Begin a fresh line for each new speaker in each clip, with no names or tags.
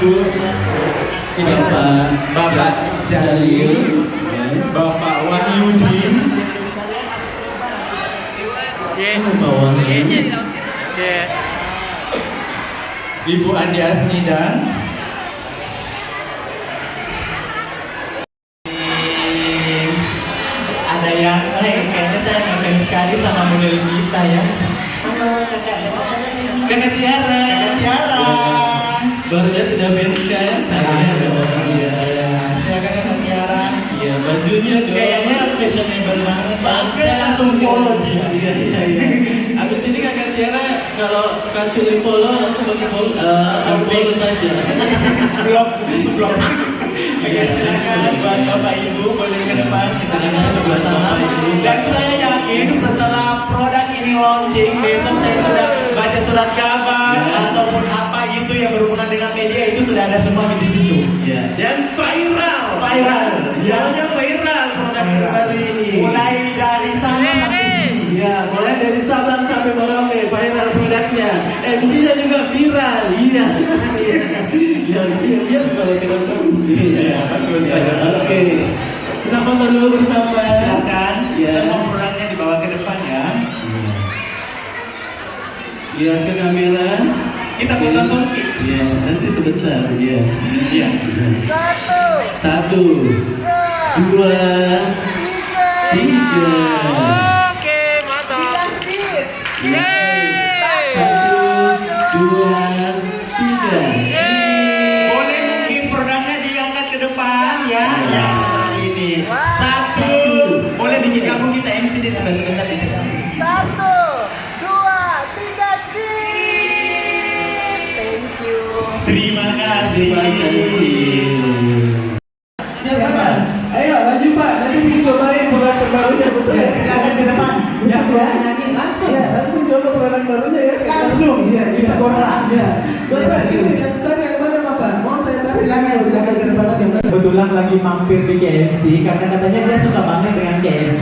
Ibu, ini Bapak Jalil, Bapak Wahyudin, Ibu Andi Asnidan, ada yang kayaknya saya makan sekali sama model kita ya. Kakak Tiara. Barunya sudah berika ya. Saya Kakak Tiara. Iya, bajunya dong. Kayaknya fashionable banget. Saya langsung follow dia. Iya. Abis ini Kakak Tiara kalau suka curi follow langsung bagi follow saja. Blok. Oke, silakan buat Bapak Ibu boleh ke depan kita akan bersama. Dan saya yakin setelah produk ini launching besok saya sudah baca surat kabar ataupun apa itu yang berhubungan dengan media itu sudah ada semua di situ. Ya. Dan viral. Namanya viral produk baru ini. Mulai dari sana sampai sini. Ya, mulai dari Sabang sampai Merauke viral produknya. MC-nya juga viral. Iya. Biar kalau kita terus. Iya, bagus. Oke. Kita foto dulu bersama. Silakan. Semua produknya dibawa ke depan ya. Lihat ke kamera. Kita foto topik. Iya, nanti sebentar. Iya. Satu, dua, tiga.
Oke, mantap.
Satu, dua, tiga. Boleh mungkin produknya diangkat ke depan ya. Ya, seperti ini. Satu, boleh bikin gabung kita MC di sebentar di depan.
1, 2, 3, cheese. Thank you.
Terima kasih.
Ya kapan? Ayo maju Pak, nanti kita cobain produk terbarunya betul ya?
Silakan ke depan. Ya, nyanyi langsung.
Ya, langsung coba produk barunya ya.
Langsung.
Iya, kita
Gorla.
Ya. Bapak ini yang yang mana Bapak? Mau saya tarik?
Silakan ke depan. Kebetulan lagi mampir di KFC karena katanya dia suka banget dengan KFC.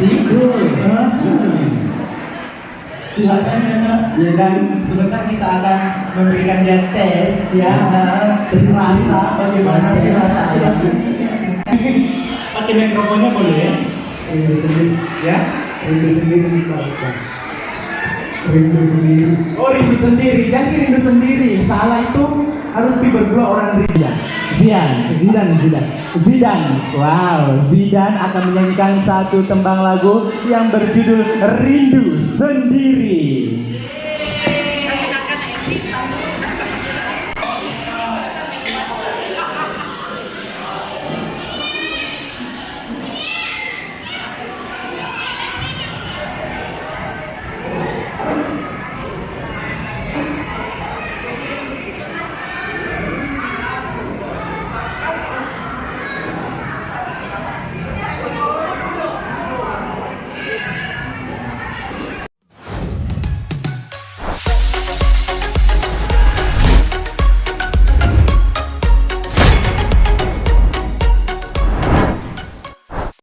Silakan ya Nak. Ya, dan sebentar kita akan memberikan dia tes ya, rasa bagaimana sih rasanya. Pakai mikrofonnya boleh? Ya?
Rindu sendiri Pak. Rindu sendiri.
Oh, rindu sendiri, jangan rindu sendiri. Salah itu harus berdua orang rindu. Zidan. Wow, Zidan akan menyanyikan satu tembang lagu yang berjudul Rindu Sendiri.